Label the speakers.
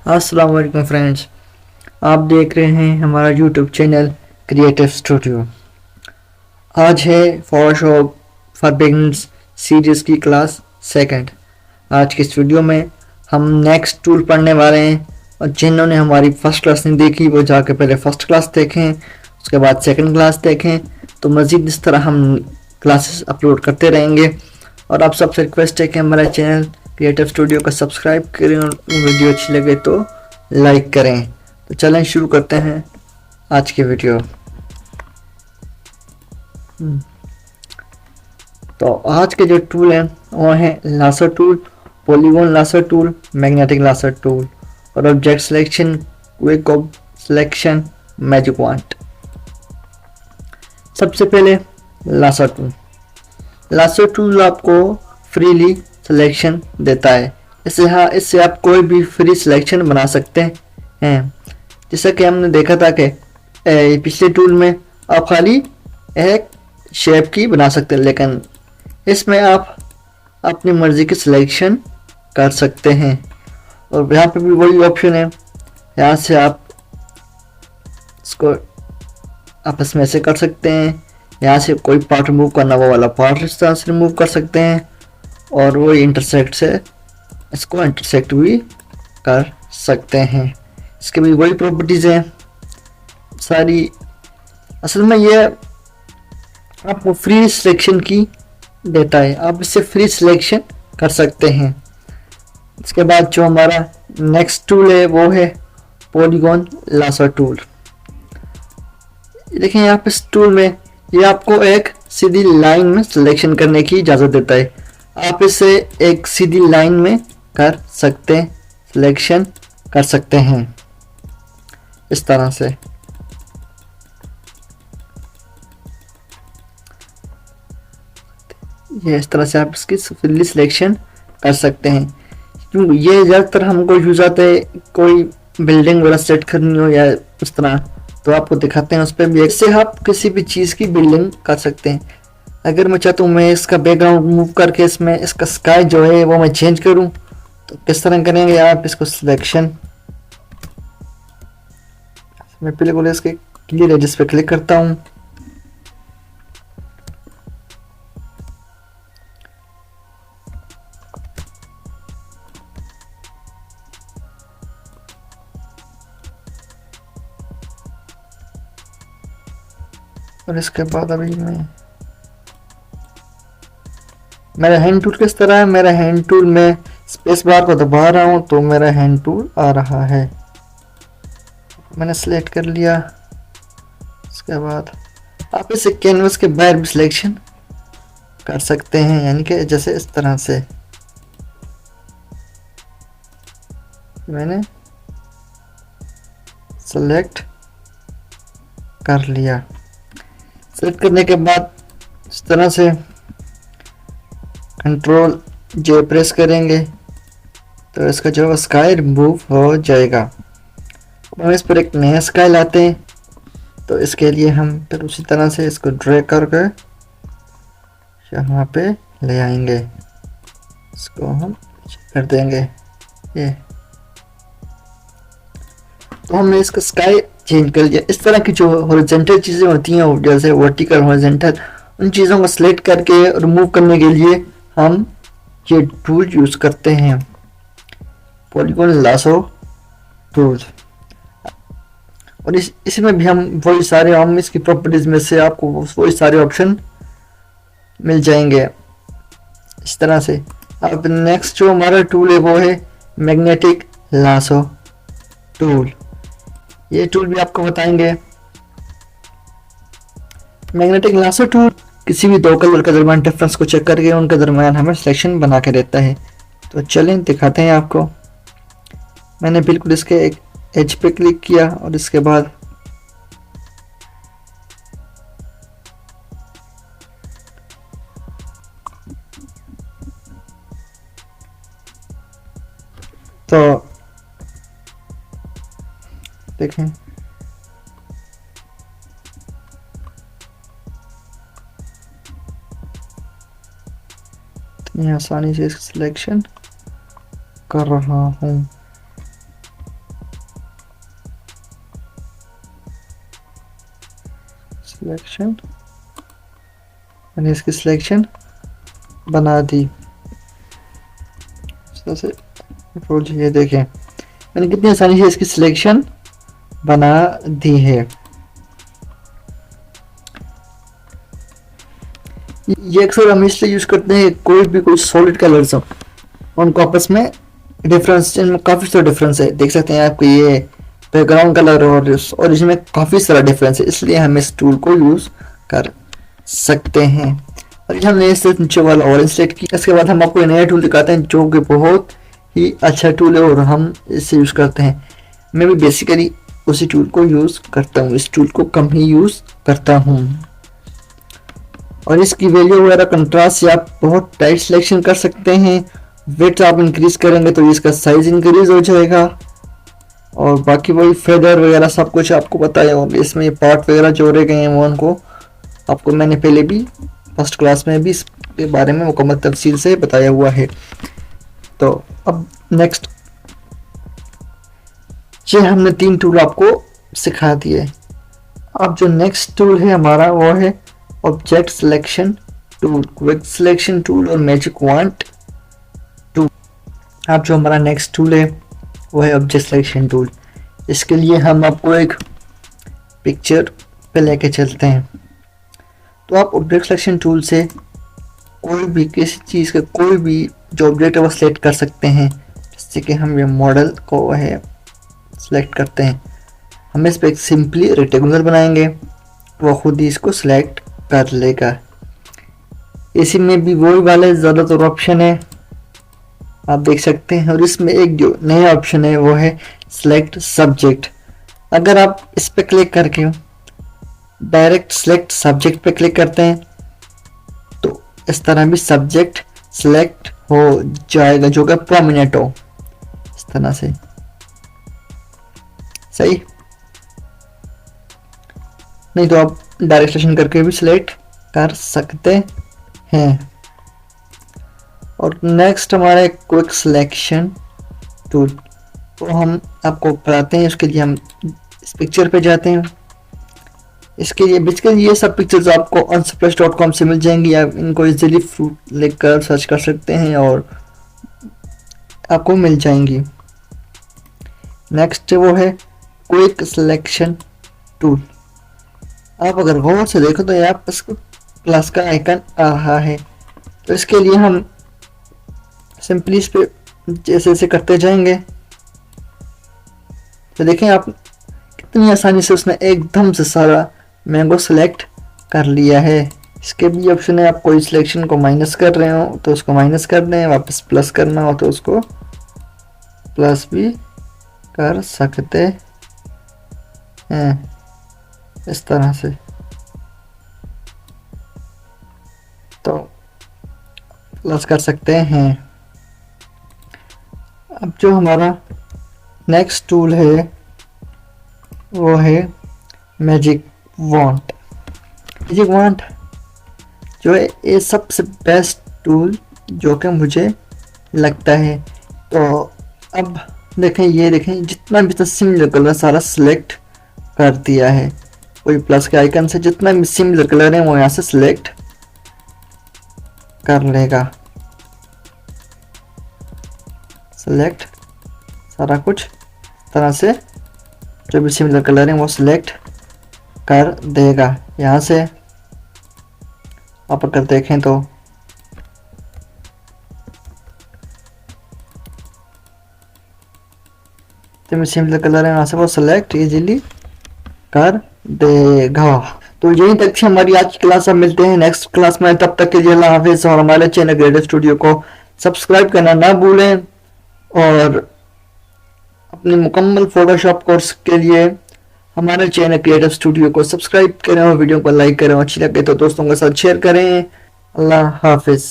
Speaker 1: अस्सलाम वालेकुम फ्रेंड्स। आप देख रहे हैं हमारा यूट्यूब चैनल क्रिएटिव स्टूडियो। आज है फोटोशॉप फॉर बिगिनर्स सीरीज़ की क्लास सेकंड। आज की इस वीडियो में हम नेक्स्ट टूल पढ़ने वाले हैं और जिन्होंने हमारी फर्स्ट क्लास नहीं देखी वो जाकर पहले फर्स्ट क्लास देखें, उसके बाद सेकंड क्लास देखें। तो मज़ीद इस तरह हम क्लासेस अपलोड करते रहेंगे और आप सबसे रिक्वेस्ट है कि हमारा चैनल क्रिएटिव स्टूडियो का सब्सक्राइब करें और वीडियो अच्छी लगे तो लाइक करें। तो चलें शुरू करते हैं आज की वीडियो। तो आज के जो टूल हैं वो हैं lasso tool, polygon lasso tool, magnetic lasso tool और object selection, quick selection, magic wand. सबसे पहले लासर टूल। लासर टूल आपको फ्रीली सिलेक्शन देता है। इससे आप कोई भी फ्री सिलेक्शन बना सकते हैं। जैसा कि हमने देखा था कि पिछले टूल में आप खाली एक शेप की बना सकते हैं, लेकिन इसमें आप अपनी मर्जी की सिलेक्शन कर सकते हैं। और यहाँ पे भी वही ऑप्शन है, यहाँ से आप इसको आपस में ऐसे कर सकते हैं। यहाँ से कोई पार्ट रिमूव करना वो वाला पार्ट इस तरह से रिमूव कर सकते हैं और वो इंटरसेक्ट से इसको इंटरसेक्ट भी कर सकते हैं। इसके भी वही प्रॉपर्टीज़ हैं सारी। असल में ये आपको फ्री सिलेक्शन की देता है, आप इससे फ्री सिलेक्शन कर सकते हैं। इसके बाद जो हमारा नेक्स्ट टूल है वो है पॉलीगॉन लासर टूल। देखें यहाँ पे इस टूल में ये आपको एक सीधी लाइन में सिलेक्शन करने की इजाज़त देता है। आप इसे एक सीधी लाइन में कर सकते हैं, सिलेक्शन कर सकते हैं इस तरह से। ये इस तरह से आप इसकी फ्रीली सिलेक्शन कर सकते हैं। क्योंकि ये ज़्यादातर हमको यूज़ आता है कोई बिल्डिंग वगैरह सेट करनी हो या इस तरह, तो आपको दिखाते हैं उस पर भी। इससे आप किसी भी चीज़ की बिल्डिंग कर सकते हैं। अगर मैं चाहता हूँ मैं इसका बैकग्राउंड मूव करके इसमें इसका स्काई जो है वो मैं चेंज करूँ, तो किस तरह करेंगे आप इसको सिलेक्शन। मैं पहले बोले इसके क्लियर एजेस पे क्लिक करता हूँ। और इसके बाद अभी मैं मेरा हैंड टूल किस तरह है, मेरा हैंड टूल में स्पेस बार को दबा रहा हूँ तो मेरा हैंड टूल आ रहा है। मैंने सेलेक्ट कर लिया। इसके बाद आप इसे कैनवस के बाहर भी सिलेक्शन कर सकते हैं, यानी कि जैसे इस तरह से मैंने सेलेक्ट कर लिया। सेलेक्ट करने के बाद इस तरह से कंट्रोल जे प्रेस करेंगे तो इसका जो स्काई रिमूव हो जाएगा। हम इस पर एक नया स्काई लाते हैं, तो इसके लिए हम फिर उसी तरह से इसको ड्रैग करके यहाँ पे ले आएंगे। इसको हम कर देंगे ये, तो हमने इसका स्काई चेंज कर लिया। इस तरह की जो हॉरिजॉन्टल चीज़ें होती हैं जैसे वर्टिकल, हॉरिजॉन्टल, उन चीज़ों को सिलेक्ट करके रिमूव करने के लिए हम ये टूल यूज़ करते हैं, पॉलीगॉन लासो टूल। और इसमें भी हम वही सारे हम इसकी प्रॉपर्टीज़ में से आपको वही सारे ऑप्शन मिल जाएंगे इस तरह से। अब नेक्स्ट जो हमारा टूल है वो है मैग्नेटिक लासो टूल। ये टूल भी आपको बताएंगे। मैग्नेटिक लासो टूल किसी भी दो कलर के दरमियान डिफरेंस को चेक करके उनके दरमियान हमें सिलेक्शन बना के देता है। तो चलें दिखाते हैं आपको। मैंने बिल्कुल इसके एक एज पे क्लिक किया और इसके बाद तो देखें इतनी आसानी से इसका सिलेक्शन कर रहा हूँ। सिलेक्शन, मैंने इसकी सिलेक्शन बना दी इस तरह से। ये देखें मैंने कितनी आसानी से इसकी सिलेक्शन बना दी है। ये अक्सर हम इसलिए यूज करते हैं, कोई सॉलिड कलर्स हो उनको आपस में डिफरेंस, इनमें काफी सारा डिफरेंस है। देख सकते हैं आपको ये बैकग्राउंड कलर और इसमें काफी सारा डिफरेंस है, इसलिए हम इस टूल को यूज कर सकते हैं। और हमने इससे नीचे वाला ऑरेंज सेलेक्ट किया। इसके बाद हम आपको नया टूल दिखाते हैं जो कि बहुत ही अच्छा टूल है और हम इसे यूज करते हैं। मैं भी बेसिकली उसी टूल को यूज करता हूँ, इस टूल को कम ही यूज करता हूँ। और इसकी वैल्यू वगैरह कंट्रास्ट से आप बहुत टाइट सिलेक्शन कर सकते हैं। वेट आप इंक्रीज करेंगे तो इसका साइज इंक्रीज हो जाएगा। और बाकी वही फेदर वगैरह सब कुछ आपको बताया होगा। इसमें पार्ट वगैरह जोड़े गए हैं वो उनको आपको मैंने पहले भी फर्स्ट क्लास में भी इसके बारे में मुकम्मल तफसील से बताया हुआ है। तो अब नेक्स्ट, ये हमने 3 टूल आपको सिखा दिए। अब जो नेक्स्ट टूल है हमारा वो है object selection tool, quick selection tool और मैजिक वांट टूल। अब जो हमारा नेक्स्ट टूल है वो है ऑब्जेक्ट सिलेक्शन टूल। इसके लिए हम आपको एक पिक्चर पे लेके चलते हैं। तो आप ऑब्जेक्ट सिलेक्शन टूल से कोई भी किसी चीज़ का कोई भी जो ऑब्जेक्ट है वो सिलेक्ट कर सकते हैं। जैसे कि हम ये मॉडल को है सिलेक्ट करते हैं, हम इस पर एक सिंपली रेक्टेंगुलर बनाएंगे, वो खुद ही इसको सिलेक्ट कर लेगा। इसी में भी वही वाले ज़्यादातर ऑप्शन है आप देख सकते हैं। और इसमें एक जो नया ऑप्शन है वो है सिलेक्ट सब्जेक्ट। अगर आप इस पर क्लिक करके डायरेक्ट सिलेक्ट सब्जेक्ट पे क्लिक करते हैं तो इस तरह भी सब्जेक्ट सिलेक्ट हो जाएगा जो कि प्रोमिनेंट हो, इस तरह से। सही नहीं तो आप डायरेक्ट सिलेक्शन करके भी सिलेक्ट कर सकते हैं। और नेक्स्ट हमारा क्विक सिलेक्शन टूल, तो हम आपको बताते हैं। उसके लिए हम इस पिक्चर पे जाते हैं। इसके लिए बेसिकली ये सब पिक्चर्स आपको unsplash.com से मिल जाएंगी। आप इनको इजीली लिखकर सर्च कर सकते हैं और आपको मिल जाएंगी। नेक्स्ट वो है क्विक सिलेक्शन टूल। आप अगर गौर से देखो तो यहाँ पर इसको प्लस का आइकन आ रहा है। तो इसके लिए हम सिंपली इस पे जैसे जैसे करते जाएंगे तो देखें आप कितनी आसानी से उसने एकदम से सारा मैंगो सेलेक्ट कर लिया है। इसके भी ऑप्शन है, आप कोई सिलेक्शन को माइनस कर रहे हो तो उसको माइनस कर दें, वापस प्लस करना हो तो उसको प्लस भी कर सकते हैं इस तरह से। तो प्लस कर सकते हैं। अब जो हमारा नेक्स्ट टूल है वो है मैजिक वांट। मैजिक वांट जो है ये सबसे बेस्ट टूल जो कि मुझे लगता है। तो अब देखें, ये देखें जितना भी सिमिलर कलर सारा सिलेक्ट कर दिया है। कोई प्लस के आइकन से जितना भी सिमिलर कलर है वो यहाँ से सिलेक्ट कर लेगा। सिलेक्ट सारा कुछ इस तरह से जो भी सिमिलर कलर है वो सिलेक्ट कर देगा। यहाँ से आप अगर देखें तो सिमिलर कलर है यहाँ से वो सिलेक्ट इजीली कर देगा। तो यहीं तक से हमारी आज की क्लास। अब मिलते हैं नेक्स्ट क्लास में, तब तक के लिए अल्लाह हाफिज़। और हमारे चैनल क्रिएटर स्टूडियो को सब्सक्राइब करना ना भूलें और अपनी मुकम्मल फोटोशॉप कोर्स के लिए हमारे चैनल क्रिएटर स्टूडियो को सब्सक्राइब करें और वीडियो को लाइक करें। अच्छी लगे तो दोस्तों के साथ शेयर करें। अल्लाह हाफिज़।